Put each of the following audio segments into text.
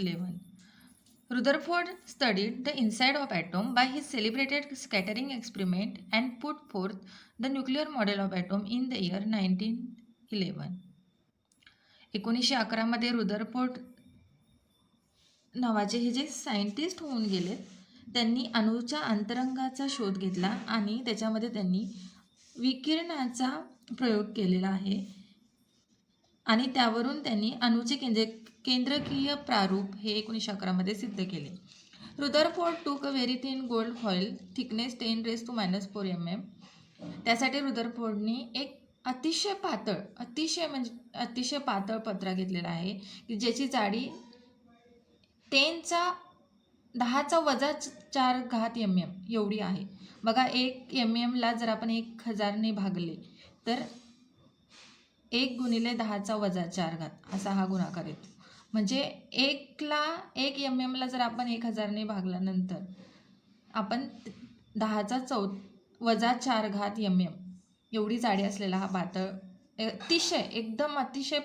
11. Rutherford studied the inside of atom by his celebrated scattering experiment and put forth the nuclear model of atom in the year 1911. 1911 मध्ये Rutherford नावाचे हे जे scientist होऊन गेले त्यांनी अणूच्या अंतरंगाचा शोध घेतला आणि त्याच्यामध्ये त्यांनी विकिरणाचा प्रयोग केलेला आहे आणि त्यावरून त्यांनी अणूचे केंद्रकीय प्रारूप हे 1911 मध्ये सिद्ध केले. रुदरफोर्ड टूक a very thin gold foil thickness 10⁻⁴ mm. त्यासाठी रुदरफोर्डनी एक अतिशय पातळ पत्रा घेतलेला आहे की ज्याची जाडी 10⁻⁴ mm एवढी आहे. बघा 1 mm ला जर आपण 1000 ने भागले तर 1 × 10⁻⁴ असा हा गुणाकार येतो. म्हणजे 1 mm ला जर आपण 1000 ने भागल्यानंतर आपण 10⁻⁴ mm एवढी जाडी असलेला हा पातळ अतिशय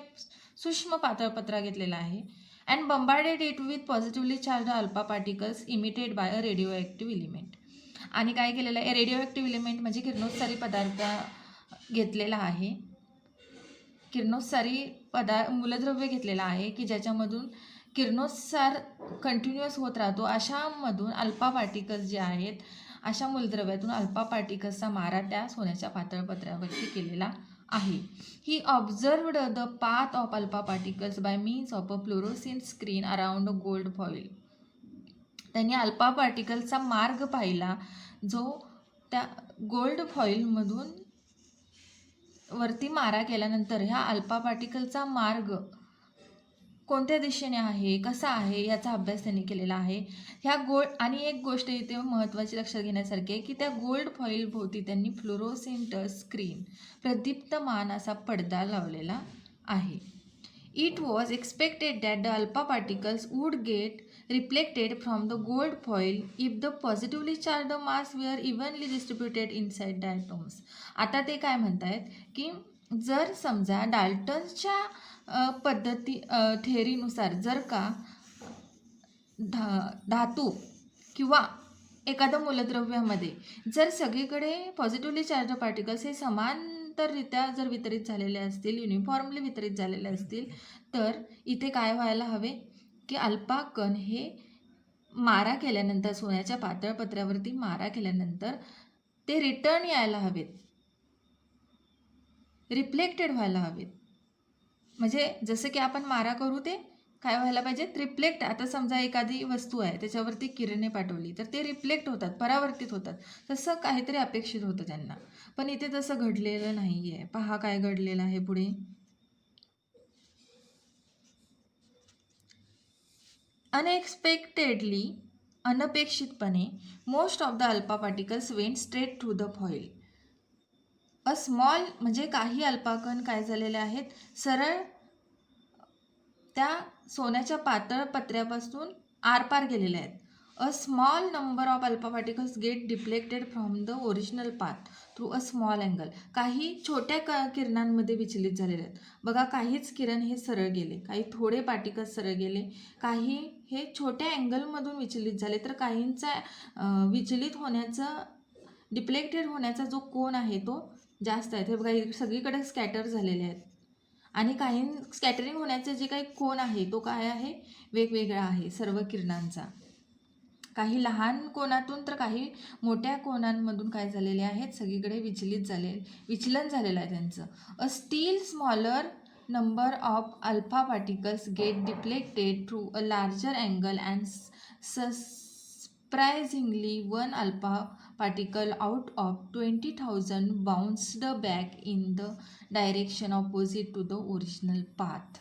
सूक्ष्म पातळ पत्रा घेतलेला आहे. And bombarded it with positively charge alpha particles emitted by a radioactive element. आणि काय केलेलं आहे, रेडिओ ॲक्टिव्ह एलिमेंट म्हणजे किरणोत्सारी पदार्थ घेतलेला आहे. किरणोत्सारी मूलद्रव्य घेतलेला आहे की ज्याच्यामधून किरणोत्सार कंटिन्युअस होत राहतो. अशामधून अल्फा पार्टिकल्स जे आहेत अशा मूलद्रव्यातून अल्फा पार्टिकल्सचा मारा त्या सोन्याच्या पातळ पत्र्यावरती केलेला आहे. He observed the path of alpha particles by means of a fluorescent screen around gold foil. त्यांनी अल्फा पार्टिकल्सचा मार्ग पाहिला जो त्या गोल्ड फॉईलमधून वरती मारा केल्यानंतर ह्या अल्फा पार्टिकलचा मार्ग कोणत्या दिशेने आहे, कसा आहे याचा अभ्यास त्यांनी केलेला आहे. आणि एक गोष्ट इथे महत्त्वाची लक्षात घेण्यासारखी आहे की त्या गोल्ड फॉईल भोवती त्यांनी फ्लोरोसेंट स्क्रीन प्रदीप्तमान असा पडदा लावलेला आहे. It was expected that the alpha particles would get reflected from the gold foil if the positively charge mass were evenly distributed inside the atoms. आता ते काय म्हणतायत की जर समजा डाल्टन्सच्या थेअरीनुसार जर का धातू किंवा एखाद्या मूलद्रव्यामध्ये जर सगळीकडे पॉझिटिव्हली चार्ज पार्टिकल्स हे समांतररित्या जर वितरित झालेले असतील, युनिफॉर्मली वितरित झालेले असतील, तर इथे काय व्हायला हवे की अल्फा कण हे मारा केल्यानंतर सोन्याच्या पातळ पत्र्यावरती मारा केल्यानंतर ते रिटर्न यायला हवेत, रिफ्लेक्टेड व्हायला हवेत. म्हणजे जसं की आपण मारा करू ते काय व्हायला पाहिजेत, रिफ्लेक्ट. आता समजा एखादी वस्तू आहे त्याच्यावरती किरणे पाठवली तर ते रिफ्लेक्ट होतात, परावर्तित होतात. तसं काहीतरी अपेक्षित होतं त्यांना, पण इथे तसं घडलेलं नाही आहे. पहा काय घडलेलं आहे पुढे. अनपेक्षितपणे most of the alpha particles went straight through the foil. A small म्हणजे काही अल्फाकण काय झालेले आहेत, सरळ त्या सोन्याच्या पातळ पत्र्यापासून आरपार गेलेले आहेत. A small number of alpha particles get deflected from the original path through a small angle. काही छोट्या किरणांमध्ये विचलित झालेले आहेत. बघा काहीच किरण हे सरळ गेले, काही थोडे पार्टिकल्स सरळ गेले, काही हे छोट्या अँगलमधून विचलित झाले, तर काहींचा विचलित होण्याचा डिफ्लेक्टेड होण्याचा जो कोन आहे तो जास्त आहे. हे बघा सगळीकडे स्कॅटर झालेले आहेत आणि काही स्कॅटरिंग होण्याचे जे काही कोन आहे तो काय आहे, वेगवेगळा आहे सर्व किरणांचा. काही लहान कोनातून तर काही मोठ्या कोनांमधून काय झालेले आहेत, सगळीकडे विचलन झालेलं आहे त्यांचं. A still smaller number of alpha particles get deflected through a larger angle and surprisingly one alpha particle out of 20,000 bounced back in the direction opposite to the original path.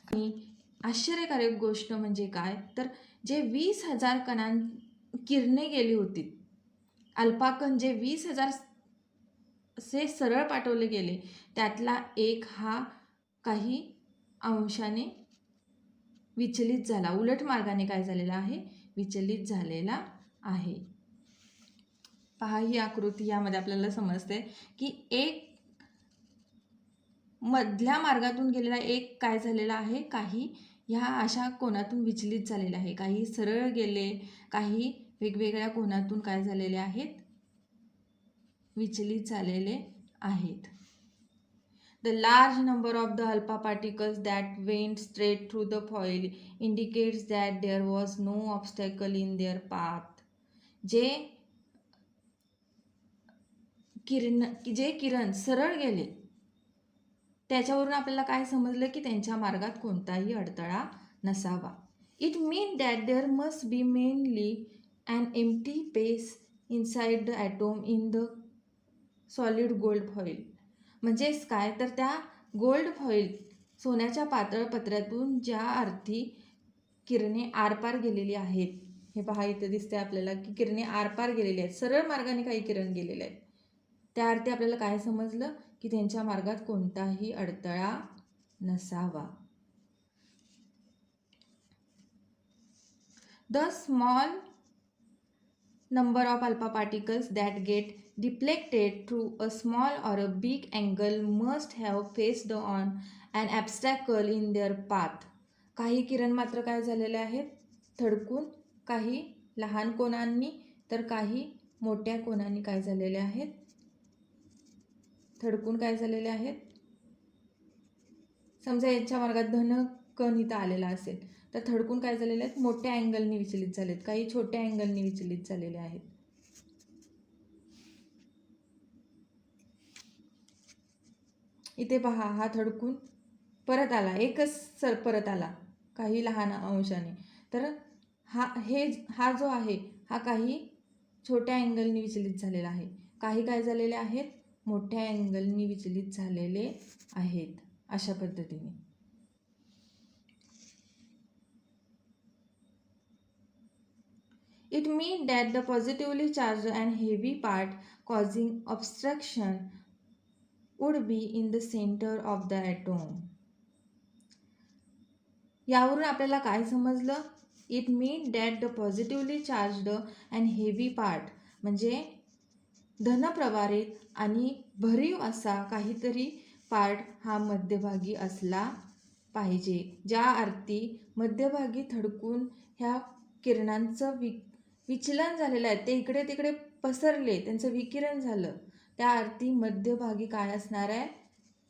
आणि आश्चर्यकारक गोष्ट म्हणजे काय, तर जे 20,000 किरणे गेली होती, अल्फा कण जे 20,000 से सरळ पाठवले गेले त्यातला एक हा काही अंशाने विचलित झाला, उलट मार्गाने काय झालेला आहे, विचलित झालेला आहे. पहा ही आकृती, यामध्ये आपल्याला समजते की एक मधल्या मार्गातून गेलेला एक काय झालेला आहे, काही ह्या अशा कोनातून विचलित झालेले आहे, काही सरळ गेले, काही वेगवेगळ्या कोनातून काय झालेले आहेत, विचलित झालेले आहेत. The large number of the alpha particles that went straight through the foil indicates that there was no obstacle in their path. जे किरण सरळ गेले त्याच्यावरून आपल्याला काय समजलं की त्यांच्या मार्गात कोणताही अडथळा नसावा. It mean that there must be mainly an empty space inside the atom in the solid gold foil. म्हणजेच काय तर त्या गोल्ड फॉईल सोन्याच्या पातळ पत्र्यातून ज्या अर्थी किरणे आरपार गेलेली आहेत, हे पहा इथं दिसते आपल्याला की किरणे आरपार गेलेली आहेत, सरळ मार्गाने काही किरण गेलेले आहेत, त्या अर्थी आपल्याला काय समजलं की त्यांच्या मार्गात कोणताही अडथळा नसावा. The small number of alpha particles that get deflected through a small or a big angle must have faced on an obstacle in their path. काही किरण मात्र काय झालेले आहेत, थडकून, काही लहान कोनांनी तर काही मोठ्या कोनांनी काय झालेले आहेत, थडकून काय झालेले आहेत. समजा यांच्या मार्गात धन कण इथं आलेला असेल तर थडकून काय झालेले आहेत, मोठ्या अँगलनी विचलित झालेत, काही छोट्या अँगलनी विचलित झालेले आहेत. इथे पहा हा थडकून परत आला, एकच परत आला काही लहान अंशाने, तर हा जो आहे हा काही छोट्या अँगलनी विचलित झालेला आहे, काही काय झालेले आहेत, मोठ्या अँगलनी विचलित झालेले आहेत. अशा पद्धतीने it means that the positively charged and heavy part causing obstruction would be in the center of the atom. यावरून आपल्याला काय समजलं, it means that the positively charged and heavy part म्हणजे धनप्रभारित आणि भरीव असा काहीतरी पार्ट हा मध्यभागी असला पाहिजे, ज्या अर्थी मध्यभागी थडकून ह्या किरणांचं विचलन झालेलं आहे, ते इकडे तिकडे पसरले, त्यांचं विकिरण झालं, त्या अर्थी मध्यभागी काय असणार आहे,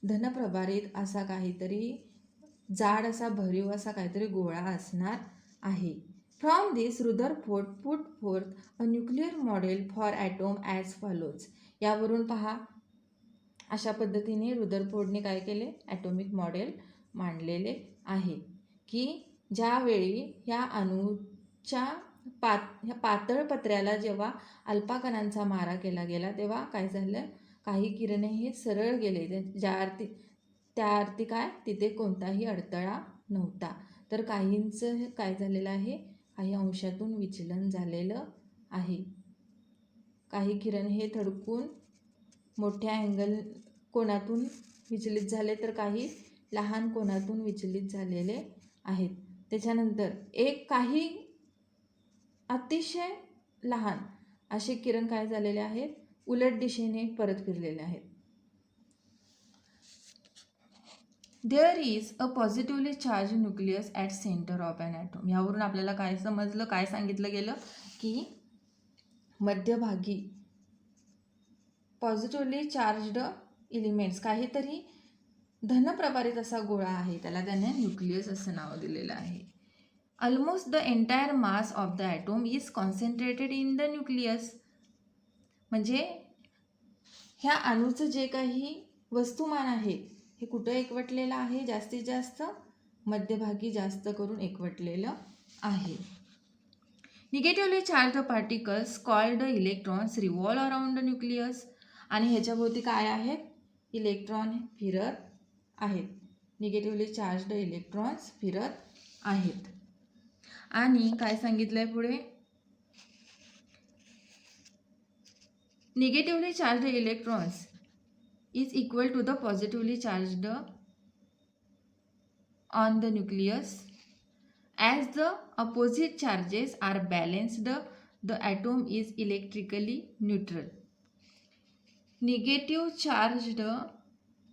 धनप्रभारित असा काहीतरी जाड असा भरीव असा काहीतरी गोळा असणार आहे. From this Rutherford put forth a nuclear model for atom as follows. यावरून पहा अशा पद्धतीने रुदरफोर्डने काय केले, ॲटॉमिक मॉडेल मांडलेले आहे की ज्यावेळी ह्या अणूच्या ह्या पातळ पत्र्याला जेव्हा अल्फा कणांचा मारा केला गेला तेव्हा काय झालं, काही किरणे हे सरळ गेले, त्या अर्थी काय तिथे कोणताही अडथळा नव्हता, तर काहींचं काय झालेलं आहे, काही अंशातून विचलन झालेलं आहे, काही किरण हे थडकून मोठ्या कोनातून विचलित झाले तर काही लहान कोनातून विचलित झालेले आहेत. त्याच्यानंतर काही अतिशय लहान असे किरण काय झालेले आहेत, उलट दिशेने परत फिरलेले आहेत. There is a positively charge nucleus at centre of an atom. यावरून आपल्याला काय समजलं, काय सांगितलं गेलं की मध्यभागी पॉझिटिव्हली चार्जड एलिमेंट्स काहीतरी धनप्रभारित असा गोळा आहे, त्याला त्याने न्यूक्लियस असं नाव दिलेलं आहे. Almost the entire mass of the atom is concentrated in the nucleus. म्हणजे ह्या अणूचं जे काही वस्तुमान आहे हे कुठं एकवटलेलं आहे, जास्तीत जास्त मध्यभागी जास्त करून एकवटलेलं आहे. Negatively charge particles called electrons revolve around the nucleus. आणि ह्याच्याभोवती काय आहेत, इलेक्ट्रॉन फिरत आहेत, निगेटिव्हली चार्जड इलेक्ट्रॉन्स फिरत आहेत. आणि काय सांगितलं आहे पुढे, negatively charged electrons is equal to the positively charged on the nucleus. As the opposite charges are balanced the atom is electrically neutral. Negative charged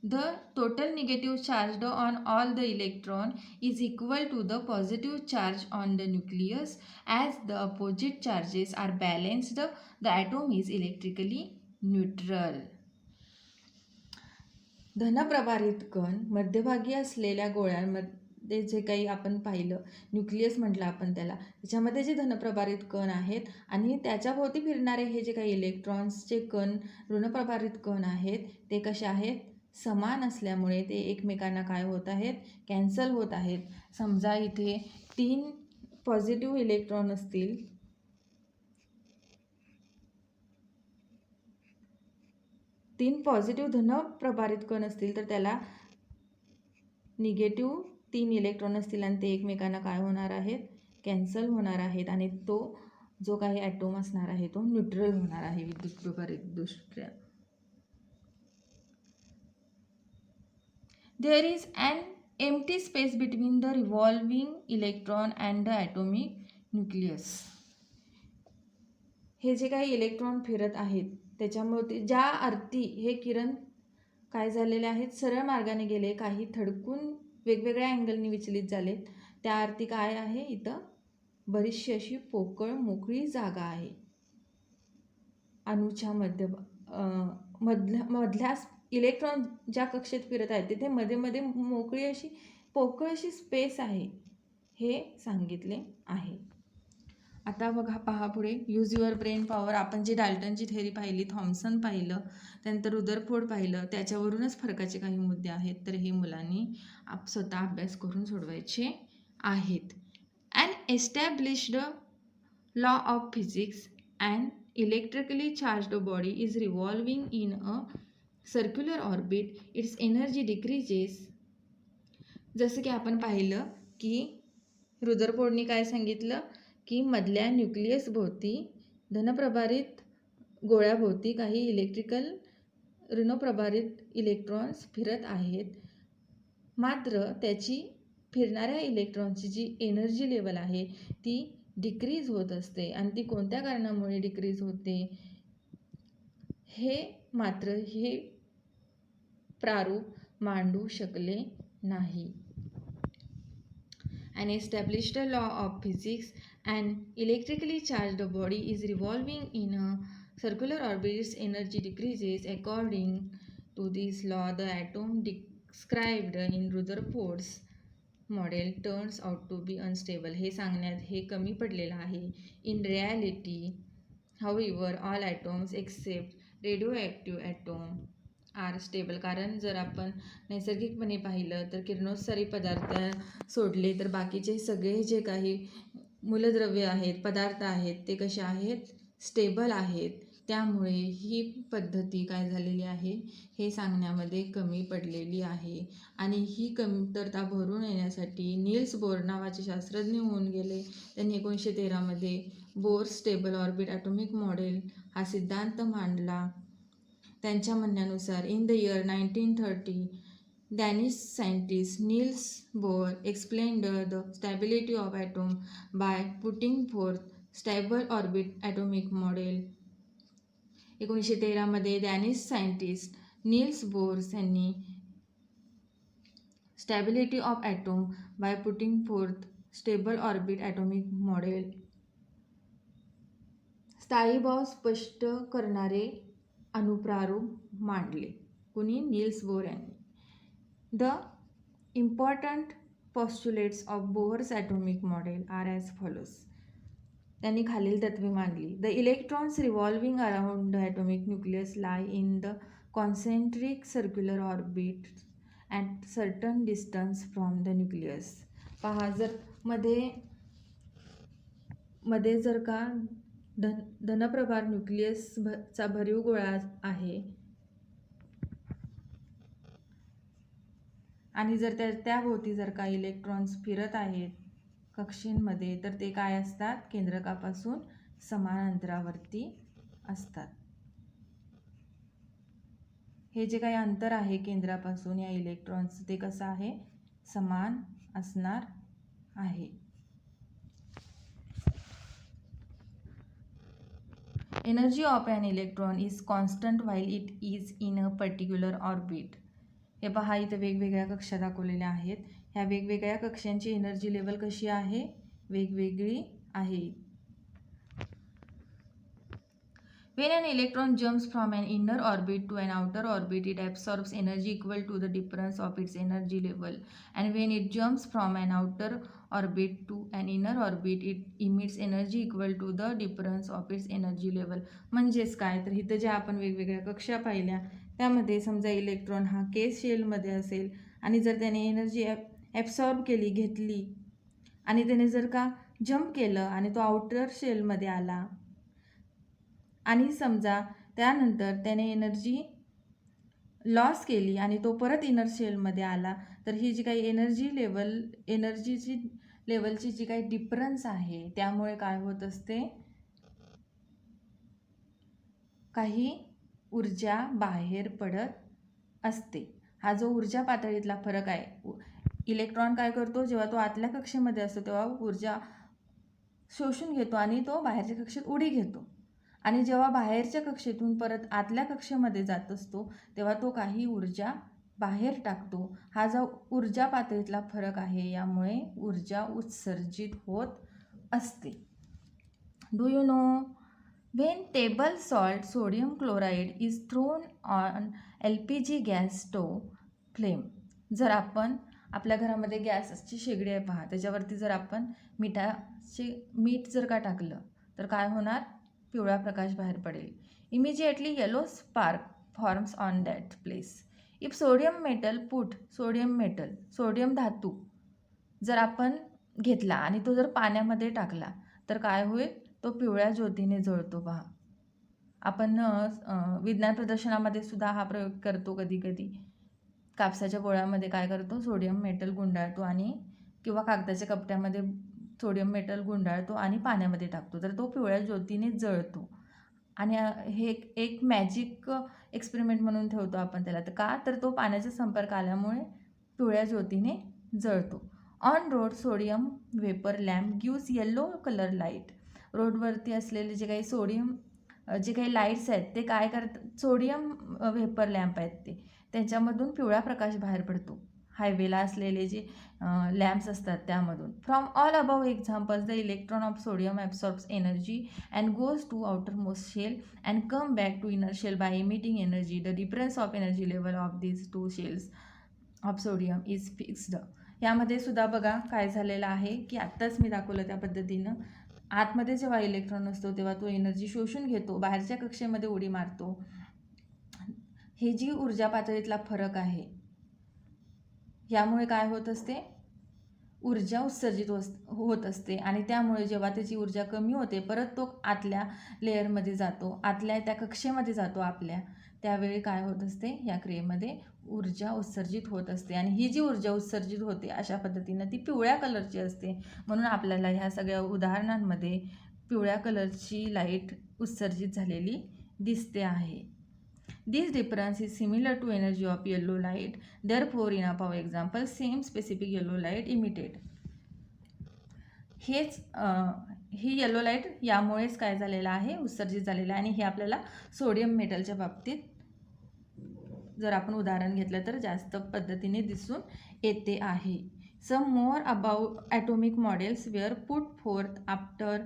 The total negative charge on all the electron is equal to the positive charge on the nucleus. As the opposite charges are balanced, the atom is electrically neutral. धनप्रभारित कण मध्यभागी असलेल्या गोळ्यांमध्ये जे काही आपण पाहिलं, nucleus म्हटलं आपण त्याला, त्याच्यामध्ये जे धनप्रभारित कण आहेत आणि त्याच्याभोवती फिरणारे हे जे काही इलेक्ट्रॉन्सचे कण, ऋणप्रभारित कण आहेत, ते कसे आहेत, समान असल्यामुळे ते एकमेकांना काय होत आहेत, कॅन्सल होत आहेत. समजा इथे 3 पॉझिटिव्ह इलेक्ट्रॉन असतील, 3 पॉझिटिव्ह धनप्रभारित कण असतील, तर त्याला निगेटिव्ह 3 इलेक्ट्रॉन असतील आणि ते एकमेकांना काय होणार आहेत, कॅन्सल होणार आहेत आणि तो जो काही ॲटोम असणार आहे तो न्यूट्रल होणार आहे विद्युतप्रभारित दृष्ट्या. There is an empty space between the revolving electron and the atomic nucleus. हे जे काही इलेक्ट्रॉन फिरत आहेत त्याच्यामुळे ज्या अर्थी हे किरण काय झालेले आहेत, सरळ मार्गाने गेले, काही थडकून वेगवेगळ्या अँगलनी विचलित झालेत, त्या अर्थी काय आहे, इथं बरीचशी अशी पोकळ मोकळी जागा आहे. अणूच्या मधल्या इलेक्ट्रॉन ज्या कक्षेत फिरत आहेत तिथे मध्ये मध्ये मोकळी अशी पोकळ अशी स्पेस आहे, हे सांगितले आहे. आता बघा, पहा पुढे, यूज युअर ब्रेन पॉवर. आपण जी डाल्टनची थेअरी पाहिली, थॉम्सन पाहिलं, त्यानंतर रुदरफोर्ड पाहिलं, त्याच्यावरूनच फरकाचे काही मुद्दे आहेत, तर हे मुलांनी स्वतः अभ्यास करून सोडवायचे आहेत. And established law of physics and electrically charged body is revolving in a circular orbit, it's energy decreases. जसं की आपण पाहिलं की रुदरफोर्डनी काय सांगितलं की मधल्या न्यूक्लियस भोवती धनप्रभारित गोळ्याभोवती काही इलेक्ट्रिकल ऋणप्रभारित इलेक्ट्रॉन्स फिरत आहेत, मात्र त्याची फिरणाऱ्या इलेक्ट्रॉनची जी एनर्जी लेवल आहे ती डिक्रीज होत असते. आणि ती कोणत्या कारणामुळे डिक्रीज होते हे मात्र हे प्रारूप मांडू शकले नाही. An established law of physics, an electrically charged body is revolving in a circular orbit, its energy decreases. According to this law, the atom described in Rutherford's model turns out to be unstable. हे सांगण्यात हे कमी पडलेलं आहे. In reality, however, all atoms except radioactive atom are stable. कारण जर आपण नैसर्गिकपणे पाहिलं तर किरणोत्सारी पदार्थ सोडले तर बाकीचे सगळे जे काही मूलद्रव्य आहेत, पदार्थ आहेत, ते कसे आहेत, स्टेबल आहेत. त्यामुळे ही पद्धती काय झालेली आहे हे सांगण्यामध्ये कमी पडलेली आहे. आणि ही कमतरता भरून येण्यासाठी नील्स बोर नावाचे शास्त्रज्ञ होऊन गेले. त्यांनी 1913मध्ये Bohr stable orbit atomic model हा सिद्धांत मांडला. त्यांच्या म्हणण्यानुसार in the year 1930 Danish scientist Niels Bohr explained the stability of atom by putting forth stable orbit atomic model. 1913मध्ये डॅनिश सायंटिस्ट नील्स बोर यांनी stability of atom by putting forth stable orbit atomic model, स्थायीभाव स्पष्ट करणारे अनुप्रारूप मांडले. कुणी? Niels Bohr यांनी. The important postulates of Bohr's atomic model are as follows. त्यांनी खालील तत्वे मांडली. The electrons revolving around the atomic nucleus lie in the concentric circular orbit at certain distance from the nucleus. पहा, जर मध्ये जर का धनप्रभार न्यूक्लियसचा भरीव गोळा आहे आणि जर त्याभोवती जर का इलेक्ट्रॉन्स फिरत आहेत कक्षेमध्ये, तर ते काय असतात, केंद्रकापासून समान अंतरावरती असतात. हे जे काही अंतर आहे केंद्रापासून या इलेक्ट्रॉन्सचं ते कसं आहे, समान असणार आहे. Energy of an electron is constant while it is in a particular orbit. हे पहा इथे वेगवेगळ्या कक्षा दाखवलेल्या आहेत. ह्या वेगवेगळ्या कक्षांची एनर्जी लेवल कशी आहे, वेगवेगळी आहे. When an electron jumps from an inner orbit to an outer orbit, it absorbs energy equal to the difference of its energy level. And when it jumps from an outer orbit to an inner orbit, it emits energy equal to the difference of its energy level. म्हणजेच काय तर इथं ज्या आपण वेगवेगळ्या कक्षा पाहिल्या त्यामध्ये समजा इलेक्ट्रॉन हा केस शेलमध्ये असेल आणि जर त्याने एनर्जी ॲब्सॉर्ब घेतली आणि त्याने जर का जंप केलं आणि तो आउटर शेलमध्ये आला आणि समजा त्यानंतर त्याने एनर्जी लॉस केली आणि तो परत इनर शेलमध्ये आला, तर ही जी काही एनर्जीची लेवलची जी काही डिफरन्स आहे त्यामुळे काय होत असते, काही ऊर्जा बाहेर पडत असते. हा जो ऊर्जा पातळीतला फरक आहे, इलेक्ट्रॉन काय करतो जेव्हा तो आतल्या कक्षेमध्ये असतो तेव्हा ऊर्जा शोषून घेतो आणि तो बाहेरच्या कक्षेत उडी घेतो, आणि जेव्हा बाहेरच्या कक्षेतून परत आतल्या कक्षेमध्ये जात असतो तेव्हा तो काही ऊर्जा बाहेर टाकतो. हा जो ऊर्जा पातळीतला फरक आहे यामुळे ऊर्जा उत्सर्जित होत असते. Do you know when table salt sodium chloride is throne on LPG gas stove flame. जर आपण आपल्या घरामध्ये गॅसची शेगडी आहे पहा, त्याच्यावरती जर आपण मीठ जर का टाकलं तर काय होणार, पिवळा प्रकाश बाहेर पडेल. Immediately yellow spark forms on that place. If sodium धातू जर आपण घेतला आणि तो जर पाण्यामध्ये टाकला तर काय होईल, तो पिवळ्या ज्योतीने जळतो पहा. आपण विज्ञान प्रदर्शनामध्ये सुद्धा हा प्रयोग करतो. कधी कधी कापसाच्या गोळ्यामध्ये काय करतो, सोडियम मेटल गुंडाळतो आणि किंवा कागदाच्या कपट्यामध्ये सोडियम मेटल गुंडाळतो आणि पाण्यामध्ये टाकतो तर तो पिवळ्या ज्योतीने जळतो. आणि हे एक मॅजिक एक्सपेरिमेंट म्हणून ठेवतो आपण त्याला. तर का तर तो पाण्याचा संपर्क आल्यामुळे पिवळ्या ज्योतीने जळतो. On road sodium vapour lamp gives yellow colour light. रोडवरती असलेले जे काही लाईट्स आहेत ते काय करतात, सोडियम वेपर लॅम्प आहेत ते, त्याच्यामधून पिवळा प्रकाश बाहेर पडतो. हायवेला असलेले जे लॅम्प्स असतात त्यामधून. From all above examples the electron of sodium absorbs energy and goes to outer most shell and come back to inner shell by emitting energy. The difference of energy level of these two shells of sodium is fixed. यामध्ये सुद्धा बघा काय झालेलं आहे की आत्ताच मी दाखवलं त्या पद्धतीनं, आतमध्ये जेव्हा इलेक्ट्रॉन असतो तेव्हा तो एनर्जी शोषून घेतो, बाहेरच्या कक्षेमध्ये उडी मारतो. हे जी ऊर्जा पातळीतला फरक आहे यामुळे काय होत असते, ऊर्जा उत्सर्जित होत असते आणि त्यामुळे जेव्हा त्याची ऊर्जा कमी होते परत तो आतल्या लेअरमध्ये जातो, आतल्या त्या कक्षेमध्ये जातो आपल्या, त्यावेळी काय होत असते, या क्रियेमध्ये ऊर्जा उत्सर्जित होत असते. आणि ही जी ऊर्जा उत्सर्जित होते अशा पद्धतीनं ती पिवळ्या कलरची असते. म्हणून आपल्याला ह्या सगळ्या उदाहरणांमध्ये पिवळ्या कलरची लाईट उत्सर्जित झालेली दिसते आहे. This difference is similar to energy of yellow light. Therefore, in above example, same specific yellow light emitted. He yellow light यामुळेच काय झालेलं आहे, उत्सर्जित झालेलं आहे. आणि हे आपल्याला सोडियम मेटलच्या बाबतीत जर आपण उदाहरण घेतलं तर जास्त पद्धतीने दिसून येते आहे. Some more about atomic models were put forth after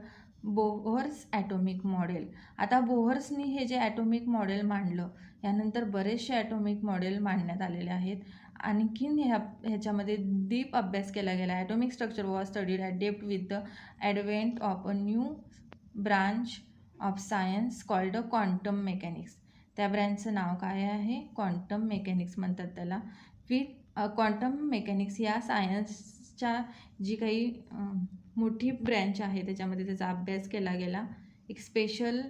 Bohr's atomic model. आता बोहर्सनी हे जे ॲटॉमिक मॉडेल मांडलं यानंतर बरेचसे ॲटॉमिक मॉडेल मांडण्यात आलेले आहेत. आणखीन ह्याच्यामध्ये डीप अभ्यास केला गेला. Atomic structure was studied at depth with the advent of a new branch of science called a quantum mechanics. त्या ब्रँचचं नाव काय आहे, क्वांटम मेकॅनिक्स म्हणतात त्याला. विथ क्वांटम मेकॅनिक्स या सायन्सच्या जी काही मोठी ब्रँच आहे त्याच्यामध्ये त्याचा अभ्यास केला गेला. एक स्पेशल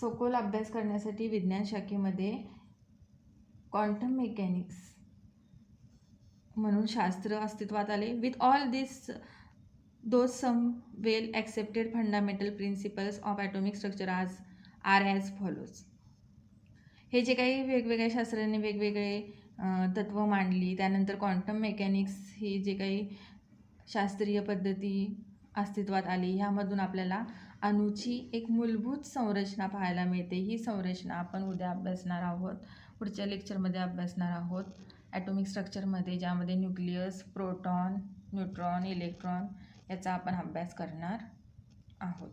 सखोल अभ्यास करण्यासाठी विज्ञान शाखेमध्ये क्वांटम मेकॅनिक्स म्हणून शास्त्र अस्तित्वात आले. With all this those some well accepted fundamental principles of atomic structure are as follows. हे जे काही वेगवेगळ्या शास्त्रांनी वेगवेगळे तत्त्व मांडली, त्यानंतर क्वांटम मेकॅनिक्स ही जे काही शास्त्रीय पद्धती अस्तित्वात आली, ह्यामधून आपल्याला अणूची एक मूलभूत संरचना पाहायला मिळते. ही संरचना आपण उद्या अभ्यासणार आहोत. पुढच्या लेक्चरमध्ये अभ्यासणार आहोत ॲटॉमिक स्ट्रक्चरमध्ये, ज्यामध्ये न्यूक्लियस, प्रोटॉन, न्यूट्रॉन, इलेक्ट्रॉन याचा आपण अभ्यास करणार आहोत.